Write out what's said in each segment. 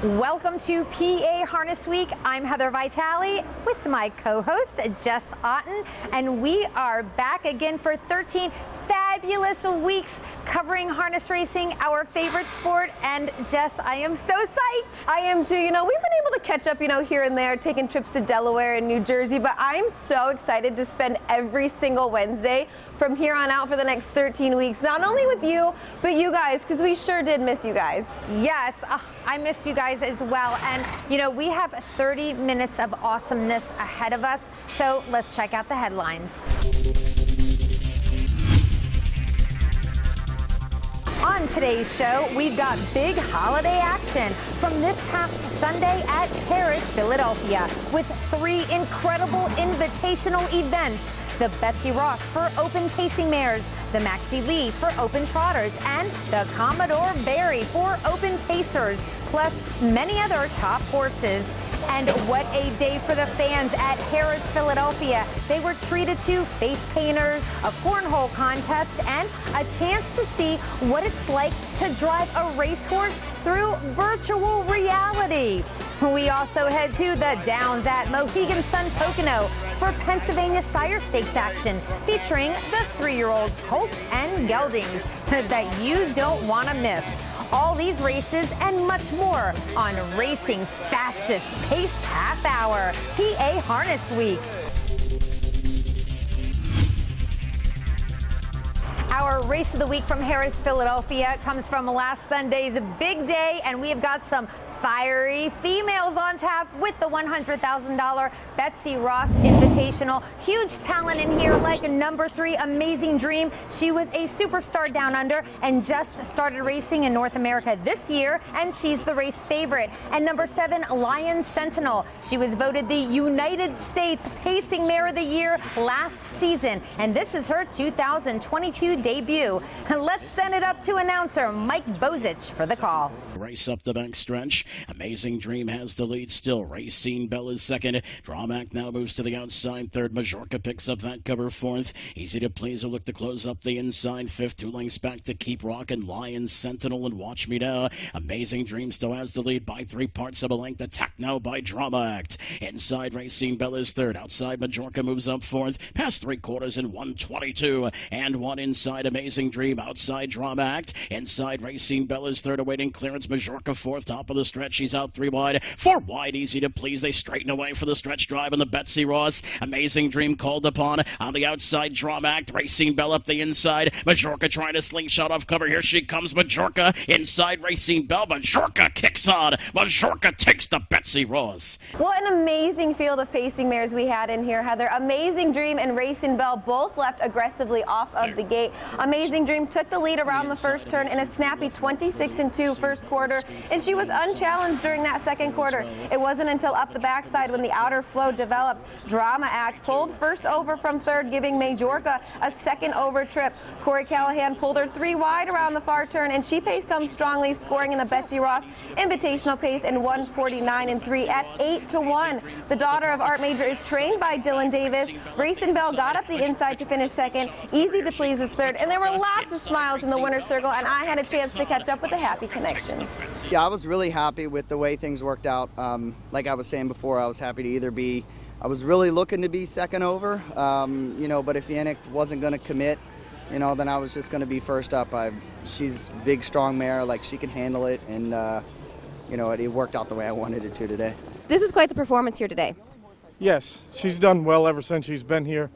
Welcome to PA Harness Week. I'm Heather Vitale with my co-host Jess Otten, and we are back again for 13 fabulous weeks covering harness racing, our favorite sport. And Jess, I am so psyched. I am too. You know, we've been able to catch up, here and there, taking trips to Delaware and New Jersey, but I'm so excited to spend every single Wednesday from here on out for the next 13 weeks, not only with you, but you guys, because we sure did miss you guys. Yes, I missed you guys as well. And, we have 30 minutes of awesomeness ahead of us. So let's check out the headlines. On today's show, we've got big holiday action from this past Sunday at Harrah's, Philadelphia, with 3 incredible invitational events. The Betsy Ross for open pacing mares, the Maxie Lee for open trotters, and the Commodore Barry for open pacers, plus many other top horses. And what a day for the fans at Harrah's, Philadelphia. They were treated to face painters, a cornhole contest, and a chance to see what it's like to drive a racehorse through virtual reality. We also head to the Downs at Mohegan Sun Pocono for Pennsylvania Sire Stakes action, featuring the 3-year-old Colts and Geldings that you don't want to miss. All these races and much more on racing's fastest paced half hour, PA Harness Week. Our race of the week from Harrah's, Philadelphia comes from last Sunday's big day, and we have got some fiery females on tap with the $100,000 Betsy Ross Invitational. Huge talent in here, like number 3, Amazing Dream. She was a superstar down under and just started racing in North America this year, and she's the race favorite. And number 7, Lion Sentinel. She was voted the United States Pacing Mare of the Year last season, and this is her 2022 debut. Let's send it up to announcer Mike Bozich for the call. Race up the back stretch. Amazing Dream has the lead still. Racine Bell is second. Dramac now moves to the outside third. Majorca picks up that cover fourth. Easy to Please will look to close up the inside fifth. 2 lengths back to Keep Rockin', Lion Sentinel, and Watch Me Now. Amazing Dream still has the lead by 3 parts of a length. Attack now by Drama Act. Inside Racine Bell is third. Outside Majorca moves up fourth. Past 3/4 in 1:22. And 1 inside Amazing Dream. Outside Drama Act. Inside Racine Bell is third, awaiting clearance. Majorca fourth, top of the stretch. She's out 3 wide. 4 wide, Easy to Please. They straighten away for the stretch drive on the Betsy Ross. Amazing Dream called upon on the outside. Drama Act. Racine Bell up the inside. Majorca trying to slingshot off cover. Here she comes. Majorca inside Racine Bell. Majorca kicks on. Majorca takes the Betsy Ross. What an amazing field of pacing mares we had in here, Heather. Amazing Dream and Racine Bell both left aggressively off of the gate. Amazing Dream took the lead around the first turn in a snappy 26-2 first quarter, and she was unchallenged during that second quarter. It wasn't until up the backside when the outer flow developed. Drama Act pulled first over from third, giving Majorca a second over trip. Corey Callahan pulled her 3 wide around the far turn, and she paced home strongly, scoring in the Betsy Ross Invitational pace in 1:49.3 at 8-1. The daughter of Art Major is trained by Dylan Davis. Racine Bell got up the inside to finish second. Easy to Please was third, and there were lots of smiles in the winner's circle, and I had a chance to catch up with the happy connections. Yeah, I was really happy with the way things worked out. Like I was saying before, I was happy to either be, I was really looking to be second over, but if Yannick wasn't going to commit, then I was just going to be first up. She's a big, strong mare, like she can handle it, and, it worked out the way I wanted it to today. This was quite the performance here today. Yes, she's done well ever since she's been here.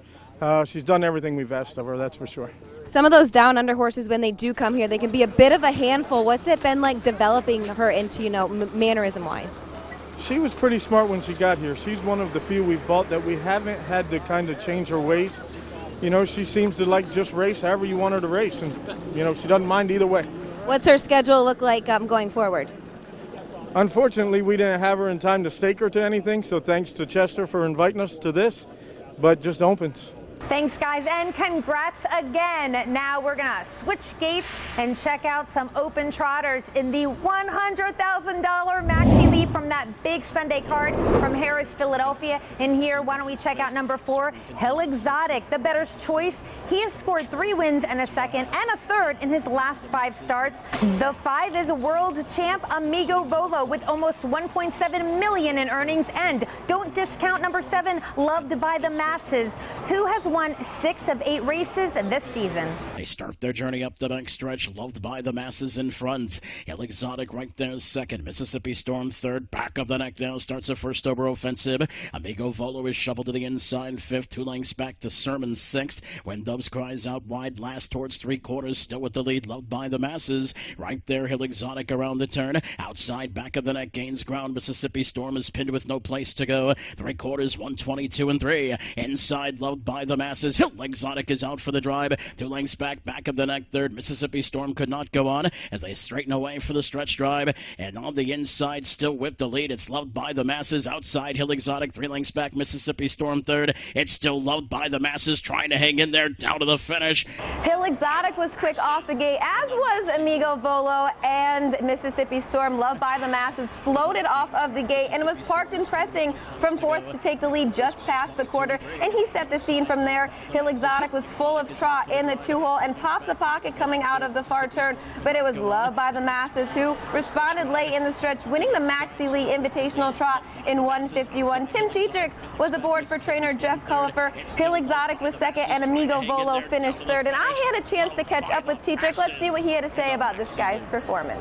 She's done everything we've asked of her, that's for sure. Some of those down under horses, when they do come here, they can be a bit of a handful. What's it been like developing her into, mannerism-wise? She was pretty smart when she got here. She's one of the few we've bought that we haven't had to kind of change her ways. She seems to like just race however you want her to race, and, she doesn't mind either way. What's her schedule look like going forward? Unfortunately, we didn't have her in time to stake her to anything, so thanks to Chester for inviting us to this, but just opens. Thanks, guys, and congrats again. Now we're going to switch gates and check out some open trotters in the $100,000 Maxie Lee from that big Sunday card from Harris, Philadelphia. And here, why don't we check out number 4, Hill Exotic, the bettor's choice. He has scored 3 wins and a second and a third in his last 5 starts. The 5 is world champ Amigo Volo with almost $1.7 million in earnings. And don't discount number 7, Loved by the Masses, who has won 6 of 8 races this season. They start their journey up the backstretch, Loved by the Masses in front. Hill Exotic right there second. Mississippi Storm third. Back of the neck now starts a first over offensive. Amigo Volo is shoveled to the inside 5th. 2 lengths back to Sermon 6th. When Dubs cries out wide last towards 3/4. Still with the lead, Loved by the Masses. Right there, Hill Exotic around the turn. Outside, back of the neck, gains ground. Mississippi Storm is pinned with no place to go. 3/4, 122 and 3. Inside, Loved by the Masses. Hill Exotic is out for the drive. 2 lengths back of the neck, third. Mississippi Storm could not go on as they straighten away for the stretch drive. And on the inside, still with the lead, it's Loved by the Masses. Outside, Hill Exotic, 3 lengths back. Mississippi Storm third. It's still Loved by the Masses trying to hang in there down to the finish. Hill Exotic was quick off the gate, as was Amigo Volo, and Mississippi Storm, Loved by the Masses, floated off of the gate and was parked and pressing from 4th to take the lead just past the quarter, and he set the scene from there. Hill Exotic was full of trot in the 2-hole and popped the pocket coming out of the far turn, but it was Loved by the Masses who responded late in the stretch, winning the Maxi Lee Invitational Trot in 1:51. Tim Tetrick was aboard for trainer Jeff Cullifer. Hill Exotic was second, and Amigo Volo finished third, and I had a chance to catch up with Tetrick. Let's see what he had to say about this guy's performance.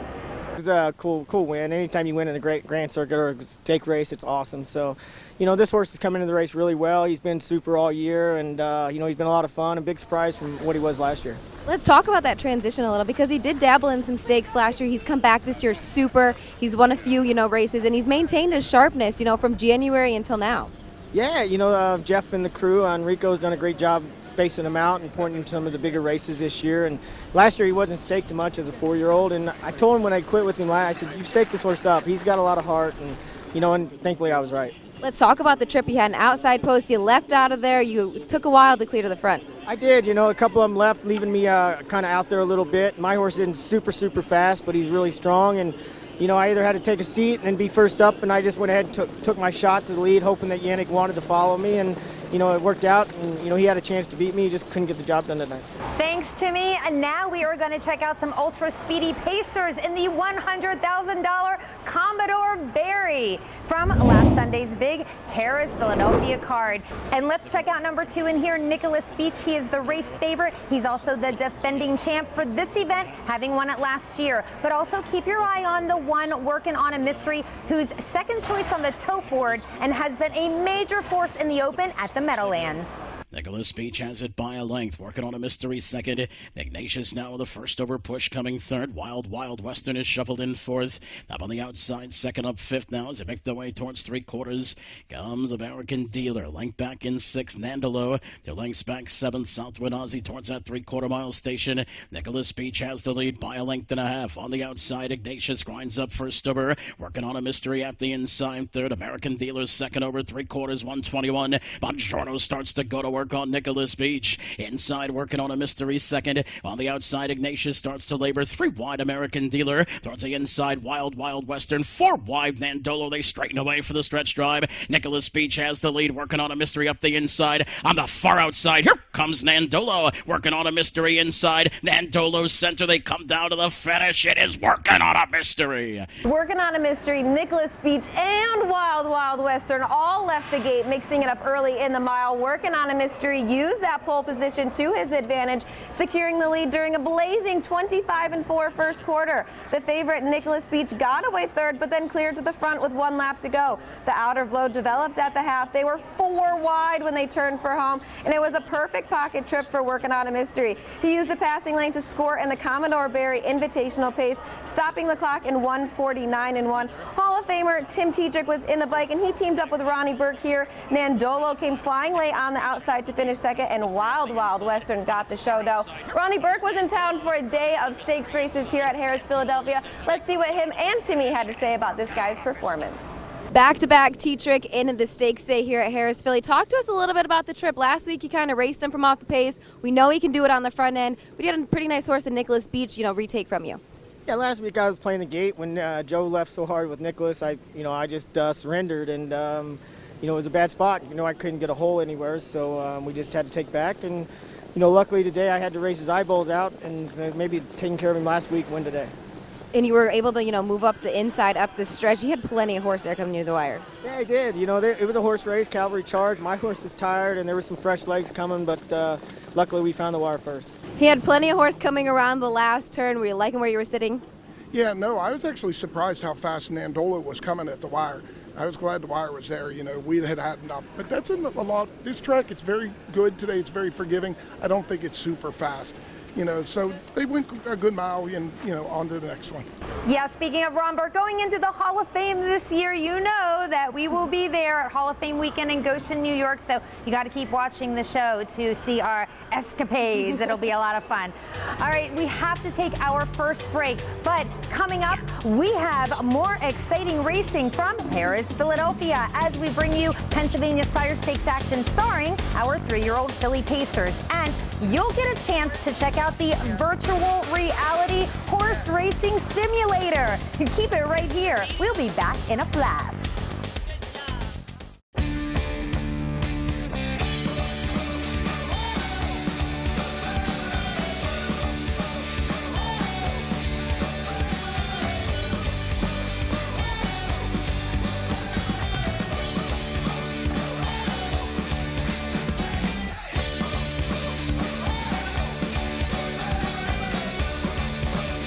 It was a cool win. Anytime you win in a great Grand Circuit or a stake race, it's awesome. So, this horse is coming into the race really well. He's been super all year, and, he's been a lot of fun, a big surprise from what he was last year. Let's talk about that transition a little, because he did dabble in some stakes last year. He's come back this year super. He's won a few, races, and he's maintained his sharpness, from January until now. Yeah, Jeff and the crew, Enrico's done a great job spacing him out and pointing to some of the bigger races this year. And last year he wasn't staked much as a 4-year-old, and I told him when I quit with him, I said, you stake this horse up. He's got a lot of heart, and and thankfully I was right. Let's talk about the trip. You had an outside post. You left out of there. You took a while to clear to the front. I did. A couple of them left, leaving me kind of out there a little bit. My horse isn't super fast, but he's really strong, and I either had to take a seat and be first up, and I just went ahead and took my shot to the lead, hoping that Yannick wanted to follow me, and it worked out, and he had a chance to beat me. He just couldn't get the job done tonight. Thanks, Timmy. And now we are going to check out some ultra speedy pacers in the $100,000 Commodore Barry from last Sunday's big Harris Philadelphia card. And let's check out number 2 in here, Nicholas Beach. He is the race favorite. He's also the defending champ for this event, having won it last year. But also keep your eye on the one working on a mystery, who's second choice on the tote board and has been a major force in the open at the Meadowlands. Nicholas Beach has it by a length, working on a mystery second. Ignatius now the first over push coming third. Wild Western is shuffled in 4th. Up on the outside, second up 5th now as they make their way towards 3/4. Comes American Dealer, length back in 6th. Nandalo, 2 lengths back 7th. Southwood Aussie towards that 3/4 mile station. Nicholas Beach has the lead by a length and a half. On the outside, Ignatius grinds up first over, working on a mystery at the inside. Third, American Dealer second over 3/4, 121. Bongiorno starts to go to work on Nicholas Beach. Inside, working on a mystery second. On the outside, Ignatius starts to labor. 3 wide, American Dealer. Towards the inside, Wild Western. 4 wide, Nandolo. They straighten away for the stretch drive. Nicholas Beach has the lead, working on a mystery up the inside. On the far outside, here comes Nandolo, working on a mystery inside. Nandolo's center. They come down to the finish. It is working on a mystery. Working on a mystery, Nicholas Beach and Wild Western all left the gate, mixing it up early in the mile. Working on a mystery, used that pole position to his advantage, securing the lead during a blazing 25-4 first quarter. The favorite, Nicholas Beach, got away third, but then cleared to the front with 1 lap to go. The outer flow developed at the half. They were 4 wide when they turned for home, and it was a perfect pocket trip for Working on a Mystery. He used the passing lane to score in the Commodore Barry Invitational pace, stopping the clock in 1:49.1. Hall of Famer Tim Tetrick was in the bike, and he teamed up with Ronnie Burke here. Nandolo came flying late on the outside to finish second, and Wild Western got the show, though. Ronnie Burke was in town for a day of stakes races here at Harris, Philadelphia. Let's see what him and Timmy had to say about this guy's performance. Back-to-back Tetrick in the stakes day here at Harris Philly. Talk to us a little bit about the trip. Last week, you kind of raced him from off the pace. We know he can do it on the front end, but you had a pretty nice horse in Nicholas Beach, retake from you. Yeah, last week I was playing the gate when Joe left so hard with Nicholas. I just surrendered, and it was a bad spot. I couldn't get a hole anywhere, so we just had to take back. And luckily today I had to race his eyeballs out, and maybe taking care of him last week, win today. And you were able to, move up the inside, up the stretch. You had plenty of horse there coming near the wire. Yeah, I did. It was a horse race, cavalry charge. My horse was tired, and there were some fresh legs coming, but luckily we found the wire first. He had plenty of horse coming around the last turn. Were you liking where you were sitting? Yeah, no, I was actually surprised how fast Nandola was coming at the wire. I was glad the wire was there. We had enough. But that's a lot. This track, it's very good today. It's very forgiving. I don't think it's super fast. So they went a good mile and, on to the next one. Yeah, speaking of Ron Burke, going into the Hall of Fame this year, you know that we will be there at Hall of Fame weekend in Goshen, New York. So you got to keep watching the show to see our escapades. It'll be a lot of fun. All right, we have to take our first break. But coming up, we have more exciting racing from Paris, Philadelphia, as we bring you Pennsylvania Sire Stakes action starring our 3-year-old filly Pacers. And you'll get a chance to check out the virtual reality horse racing simulator. You keep it right here. We'll be back in a flash.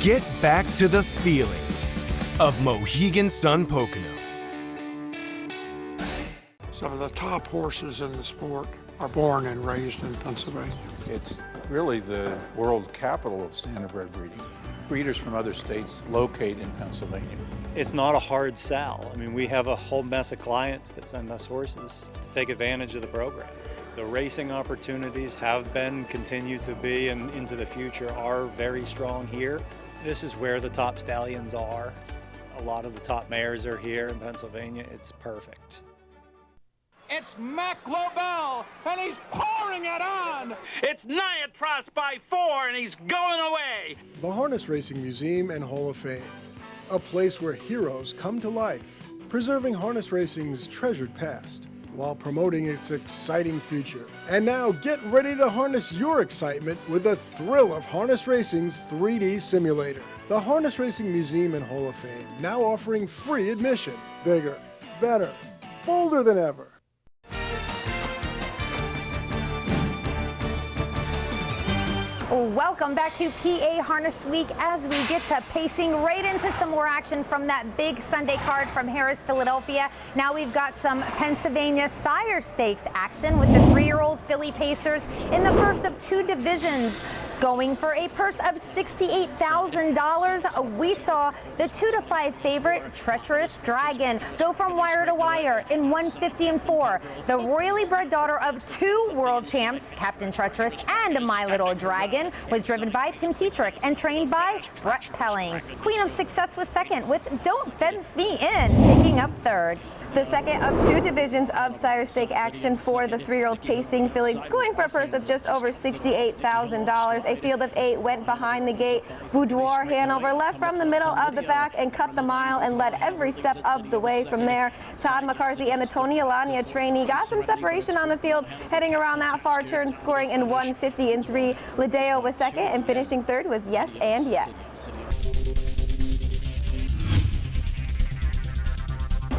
Get back to the feeling of Mohegan Sun Pocono. Some of the top horses in the sport are born and raised in Pennsylvania. It's really the world capital of standardbred breeding. Breeders from other states locate in Pennsylvania. It's not a hard sell. I mean, we have a whole mess of clients that send us horses to take advantage of the program. The racing opportunities have been, continue to be, and into the future are very strong here. This is where the top stallions are. A lot of the top mares are here in Pennsylvania. It's perfect. It's Mac Lobel, and he's pouring it on. It's Niatros by 4, and he's going away. The Harness Racing Museum and Hall of Fame, a place where heroes come to life, preserving harness racing's treasured past while promoting its exciting future. And now get ready to harness your excitement with the thrill of harness racing's 3D simulator. The Harness Racing Museum and Hall of Fame, now offering free admission. Bigger, better, bolder than ever. Welcome back to PA Harness Week as we get to pacing right into some more action from that big Sunday card from Harris, Philadelphia. Now we've got some Pennsylvania Sire Stakes action with the 3-year-old filly Pacers in the first of 2 divisions. Going for a purse of $68,000, we saw the 2-5 favorite Treacherous Dragon go from wire to wire in 150 and 4. The royally bred daughter of 2 world champs, Captain Treacherous and My Little Dragon, was driven by Tim Tetrick and trained by Brett Pelling. Queen of Success was second, with Don't Fence Me In picking up third. The second of 2 divisions of Sire Stake action for the 3-year-old pacing fillies, going for a purse of just over $68,000. A field of 8 went behind the gate. Boudoir Hanover left from the middle of the pack and cut the mile and led every step of the way from there. Todd McCarthy and the Tony Alania trainee got some separation on the field, heading around that far turn, scoring in 150 and 3. Ladeo was second, and finishing third was Yes and Yes.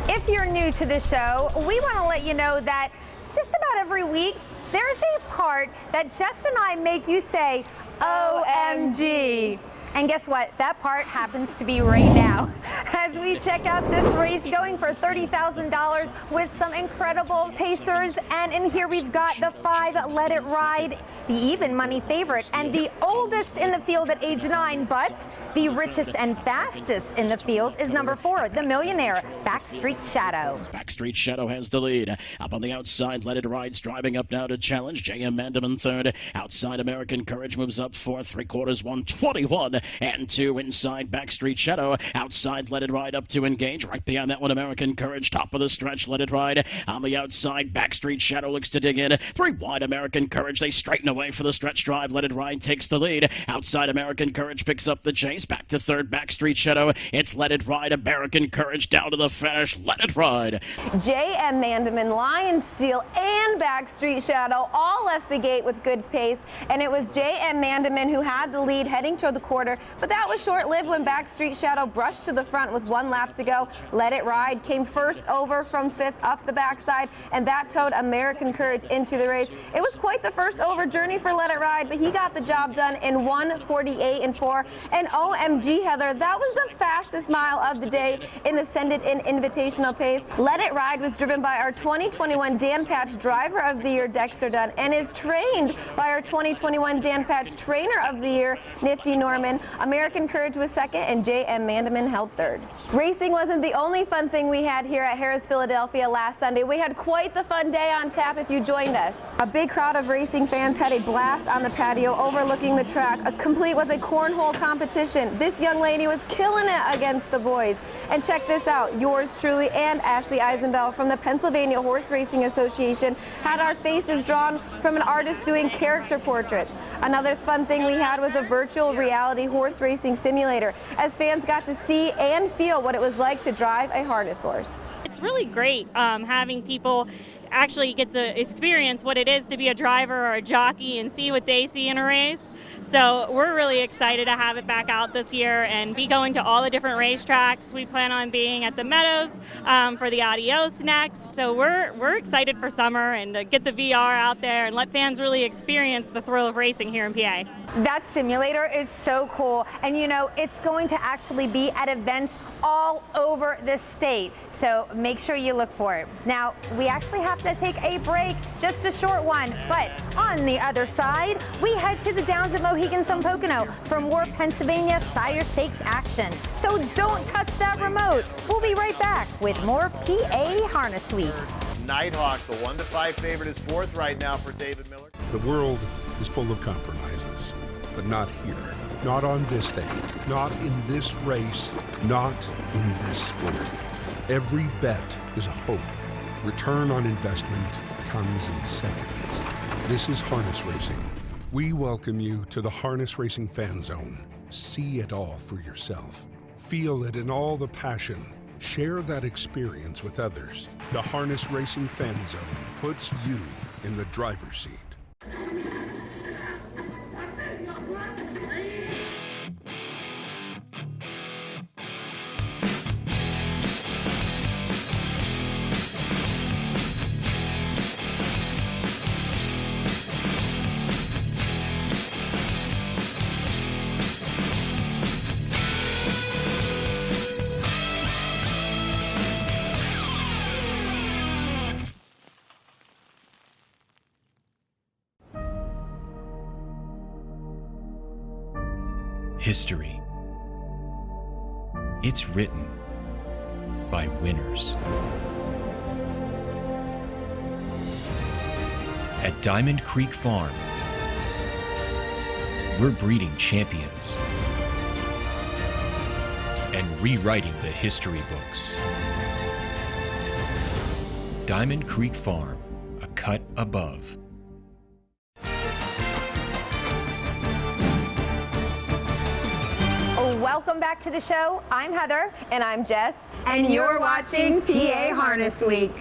If you're new to the show, we want to let you know that just about every week, there's a part that Jess and I make you say, OMG. And guess what? That part happens to be right now as we check out this race going for $30,000 with some incredible pacers. And in here we've got the 5 Let It Ride, the even money favorite and the oldest in the field at age 9, but the richest and fastest in the field is number 4, the Millionaire, Backstreet Shadow. Backstreet Shadow has the lead. Up on the outside, Let It Ride's driving up now to challenge. J.M. Mandaman third. Outside, American Courage moves up 4 3/4, 121 and 2 inside Backstreet Shadow. Outside inside, Let It Ride up to engage. Right behind that one, American Courage, top of the stretch, Let It Ride. On the outside, Backstreet Shadow looks to dig in. 3 wide, American Courage. They straighten away for the stretch drive. Let It Ride takes the lead. Outside, American Courage picks up the chase. Back to third, Backstreet Shadow. It's Let It Ride, American Courage down to the finish. Let It Ride. J.M. Mandeman, Lion Steel, and Backstreet Shadow all left the gate with good pace, and it was J.M. Mandeman who had the lead heading toward the quarter, but that was short-lived when Backstreet Shadow brushed to the front with 1 lap to go. Let It Ride came first over from 5th up the backside, and that towed American Courage into the race. It was quite the first over journey for Let It Ride, but he got the job done in 1:48.4. And OMG, Heather, that was the fastest mile of the day in the Send It In Invitational pace. Let It Ride was driven by our 2021 Dan Patch Driver of the Year, Dexter Dunn, and is trained by our 2021 Dan Patch Trainer of the Year, Nifty Norman. American Courage was second, and J.M. Mandeman held third. Racing wasn't the only fun thing we had here at Harris Philadelphia last Sunday. We had quite the fun day on tap if you joined us. A big crowd of racing fans had a blast on the patio overlooking the track, complete with a cornhole competition. This young lady was killing it against the boys. And check this out, yours truly and Ashley Eisenbell from the Pennsylvania Horse Racing Association had our faces drawn from an artist doing character portraits. Another fun thing we had was a virtual reality horse racing simulator, as fans got to see and feel what it was like to drive a harness horse. It's really great having people actually get to experience what it is to be a driver or a jockey and see what they see in a race. So we're really excited to have it back out this year and be going to all the different racetracks. We plan on being at the Meadows for the Adios next. So we're excited for summer and to get the VR out there and let fans really experience the thrill of racing here in PA. That simulator is so cool, and you know, it's going to actually be at events all over the state, so make sure you look for it. Now, we actually have to take a break, just a short one, but on the other side, we head to the Downs at Mohegan Sun Pocono for more Pennsylvania Sire Stakes action. So don't touch that remote. We'll be right back with more PA Harness Week. Nighthawk, the 1-5 favorite, is 4th right now for David Miller. The world is full of compromises, but not here. Not on this day. Not in this race. Not in this sport. Every bet is a hope. Return on investment comes in seconds. This is harness racing. We welcome you to the Harness Racing Fan Zone. See it all for yourself. Feel it in all the passion. Share that experience with others. The Harness Racing Fan Zone puts you in the driver's seat. History. It's written by winners. At Diamond Creek Farm, we're breeding champions and rewriting the history books. Diamond Creek Farm, a cut above. Welcome back to the show. I'm Heather. And I'm Jess. And you're watching PA Harness Week.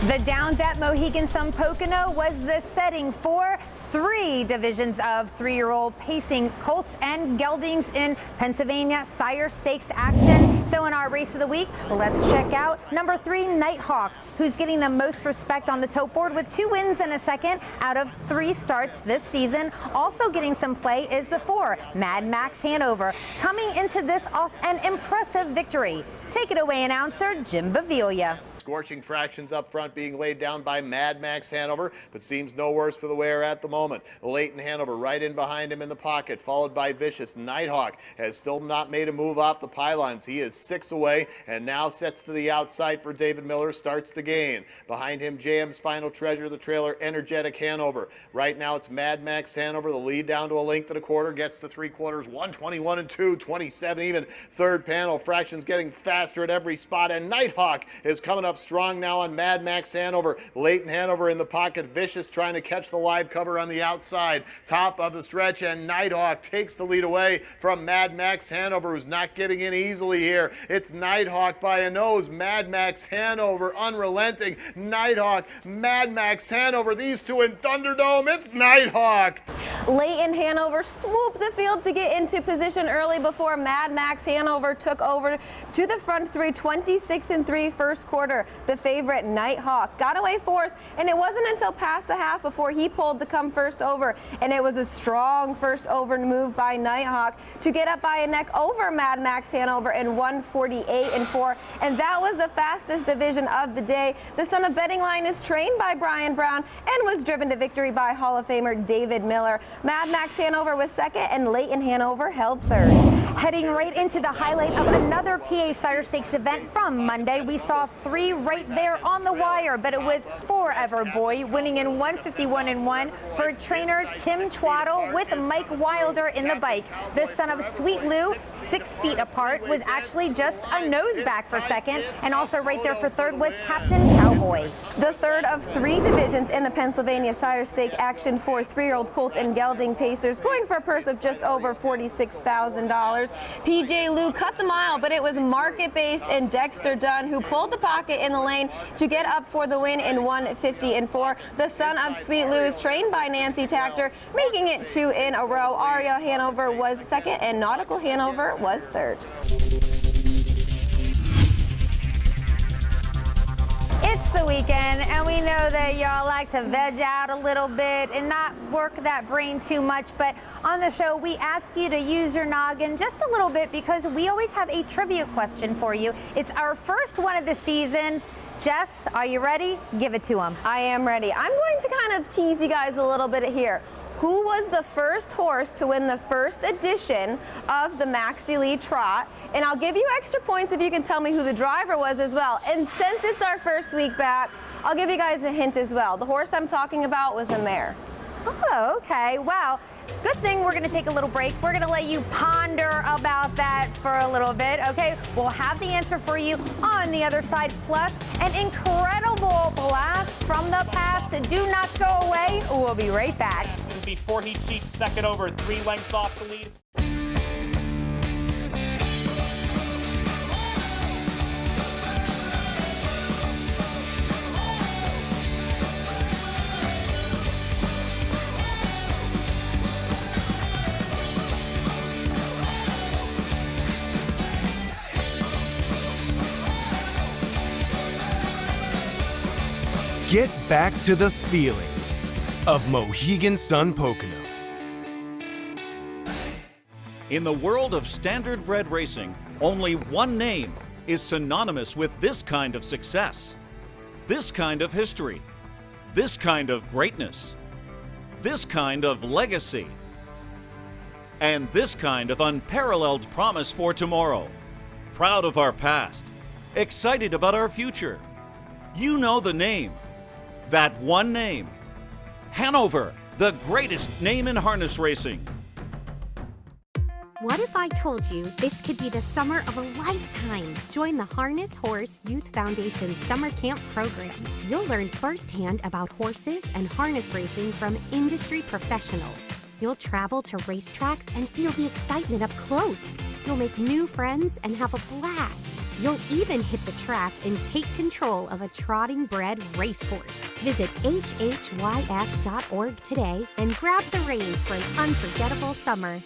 The Downs at Mohegan Sun Pocono was the setting for 3 divisions of 3-year-old pacing colts and geldings in Pennsylvania Sire Stakes action. So in our race of the week, let's check out number 3, Nighthawk, who's getting the most respect on the tote board with 2 wins and a second out of 3 starts this season. Also getting some play is the 4, Mad Max Hanover, coming into this off an impressive victory. Take it away, announcer Jim Baviglia. Scorching Fractions up front being laid down by Mad Max Hanover, but seems no worse for the wearer at the moment. Leighton Hanover right in behind him in the pocket, followed by Vicious. Nighthawk has still not made a move off the pylons. He is 6 away and now sets to the outside for David Miller, starts the gain. Behind him, JM's Final Treasure, the trailer Energetic Hanover. Right now it's Mad Max Hanover, the lead down to a length and a quarter, gets to 3/4, 1:21 and 2, 27 even. Third panel, Fractions getting faster at every spot, and Nighthawk is coming up strong now on Mad Max Hanover. Leighton Hanover in the pocket, Vicious trying to catch the live cover on the outside. Top of the stretch, and Nighthawk takes the lead away from Mad Max Hanover, who's not giving in easily here. It's Nighthawk by a nose. Mad Max Hanover unrelenting. Nighthawk, Mad Max Hanover, these two in Thunderdome. It's Nighthawk. Leighton Hanover swooped the field to get into position early before Mad Max Hanover took over to the front three, 26-3 first quarter. The favorite Nighthawk got away fourth, and it wasn't until past the half before he pulled to come first over, and it was a strong first over move by Nighthawk to get up by a neck over Mad Max Hanover in 1:48.4, and that was the fastest division of the day. The son of Betting Line is trained by Brian Brown and was driven to victory by Hall of Famer David Miller. Mad Max Hanover was second, and Leighton Hanover held third. Heading right into the highlight of another PA Sire Stakes event from Monday, we saw 3 right there on the wire, but it was Forever Boy winning in 1:51.1 for trainer Tim Twaddle with Mike Wilder in the bike. The son of Sweet Lou, 6 feet apart, was actually just a nose back for second, and also right there for third was Captain Cowboy. The third of 3 divisions in the Pennsylvania Sire Stake action for 3-year-old Colt and Gelding Pacers, going for a purse of just over $46,000. PJ Lou cut the mile, but it was market-based and Dexter Dunn who pulled the pocket in the lane to get up for the win in 1:50.4. The son of Sweet Lou is trained by Nancy Tactor, making it 2 in a row. Aria Hanover was second, and Nautical Hanover was third. It's the weekend, and we know that y'all like to veg out a little bit and not work that brain too much, but on the show, we ask you to use your noggin just a little bit because we always have a trivia question for you. It's our first one of the season. Jess, are you ready? Give it to them. I am ready. I'm going to kind of tease you guys a little bit here. Who was the first horse to win the first edition of the Max Elite Trot? And I'll give you extra points if you can tell me who the driver was as well. And since it's our first week back, I'll give you guys a hint as well. The horse I'm talking about was a mare. Oh, okay. Wow. Good thing we're going to take a little break. We're going to let you ponder about that for a little bit, okay? We'll have the answer for you on the other side, plus an incredible blast from the past. Do not go away. We'll be right back. Before he cheats second over, 3 lengths off the lead. Get back to the feeling of Mohegan Sun Pocono. In the world of standardbred racing, only one name is synonymous with this kind of success, this kind of history, this kind of greatness, this kind of legacy, and this kind of unparalleled promise for tomorrow. Proud of our past, excited about our future. You know the name, that one name. Hanover, the greatest name in harness racing. What if I told you this could be the summer of a lifetime? Join the Harness Horse Youth Foundation Summer Camp program. You'll learn firsthand about horses and harness racing from industry professionals. You'll travel to racetracks and feel the excitement up close. You'll make new friends and have a blast. You'll even hit the track and take control of a trotting bred racehorse. Visit hhyf.org today and grab the reins for an unforgettable summer.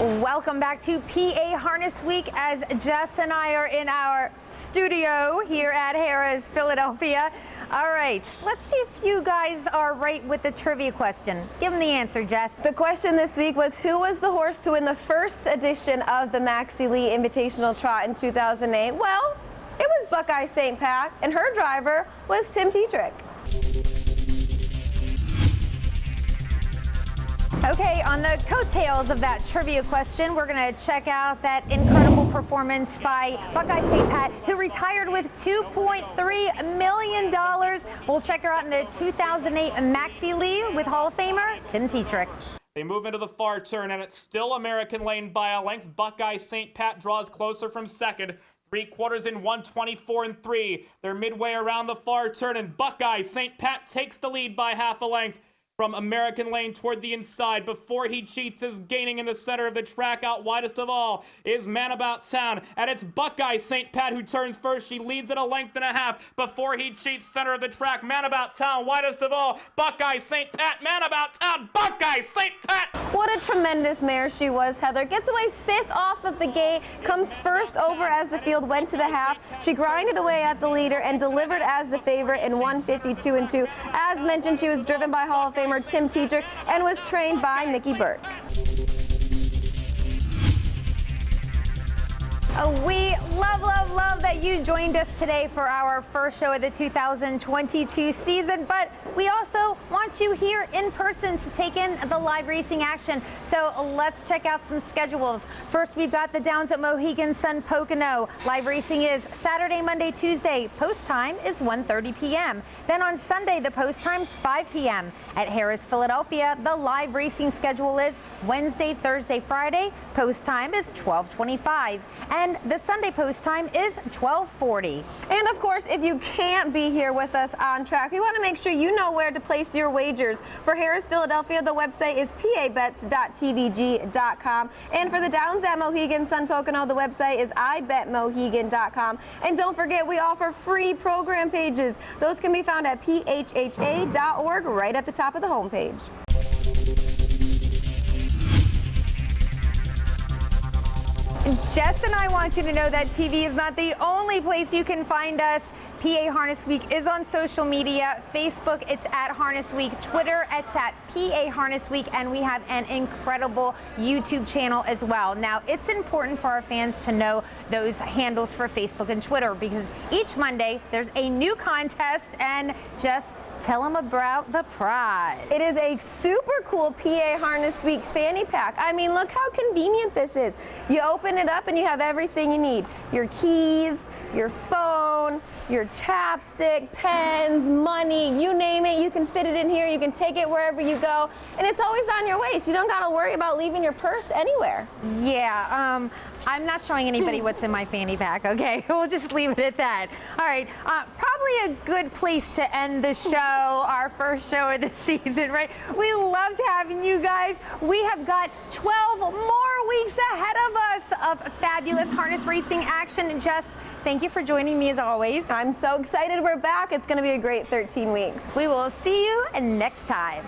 Welcome back to PA Harness Week as Jess and I are in our studio here at Harrah's Philadelphia. All right, let's see if you guys are right with the trivia question. Give them the answer, Jess. The question this week was, who was the horse to win the first edition of the Maxie Lee Invitational Trot in 2008? Well, it was Buckeye St. Pat, and her driver was Tim Tetrick. Okay, on the coattails of that trivia question, we're going to check out that incredible performance by Buckeye St. Pat, who retired with $2.3 million. We'll check her out in the 2008 Maxie Lee with Hall of Famer Tim Tetrick. They move into the far turn, and it's still American Lane by a length. Buckeye St. Pat draws closer from second. 3/4 in 124 and 3. They're midway around the far turn, and Buckeye St. Pat takes the lead by half a length from American Lane toward the inside. Before he cheats is gaining in the center of the track. Out widest of all is Man About Town, and it's Buckeye St. Pat who turns first. She leads at a length and a half. Before he cheats, center of the track, Man About Town, widest of all, Buckeye St. Pat, Man About Town, Buckeye St. Pat. What a tremendous mare she was, Heather. Gets away 5th off of the gate, comes first over as the field went to the half. She grinded away at the leader and delivered as the favorite in 152 and 2. As mentioned, she was driven by Hall of Famer Tim Tetrick and was trained by Mickey Burke. We love that you joined us today for our first show of the 2022 season, but we also want you here in person to take in the live racing action. So let's check out some schedules. First, we've got the Downs at Mohegan Sun Pocono. Live racing is Saturday, Monday, Tuesday. Post time is 1:30 p.m. Then on Sunday, the post time's 5 p.m. At Harrah's Philadelphia, the live racing schedule is Wednesday, Thursday, Friday. Post time is 12:25. And the Sunday post time is 12:40. And of course, if you can't be here with us on track, we want to make sure you know where to place your wagers. For Harrah's Philadelphia, the website is pabets.tvg.com. And for the Downs at Mohegan Sun Pocono, the website is ibetmohegan.com. And don't forget, we offer free program pages. Those can be found at phha.org right at the top of the homepage. Jess and I want you to know that TV is not the only place you can find us. PA Harness Week is on social media. Facebook, it's at Harness Week. Twitter, it's at PA Harness Week. And we have an incredible YouTube channel as well. Now, it's important for our fans to know those handles for Facebook and Twitter because each Monday there's a new contest, and just tell them about the prize. It is a super cool PA Harness Week fanny pack. I mean, look how convenient this is. You open it up and you have everything you need. Your keys, your phone, your chapstick, pens, money, you name it, you can fit it in here. You can take it wherever you go. And it's always on your waist. You don't got to worry about leaving your purse anywhere. Yeah, I'm not showing anybody what's in my fanny pack, okay? We'll just leave it at that. All right, probably a good place to end the show, our first show of the season, right? We loved having you guys. We have got 12 more weeks ahead of us of fabulous harness racing action. And Jess, thank you for joining me as always. I'm so excited we're back. It's going to be a great 13 weeks. We will see you next time.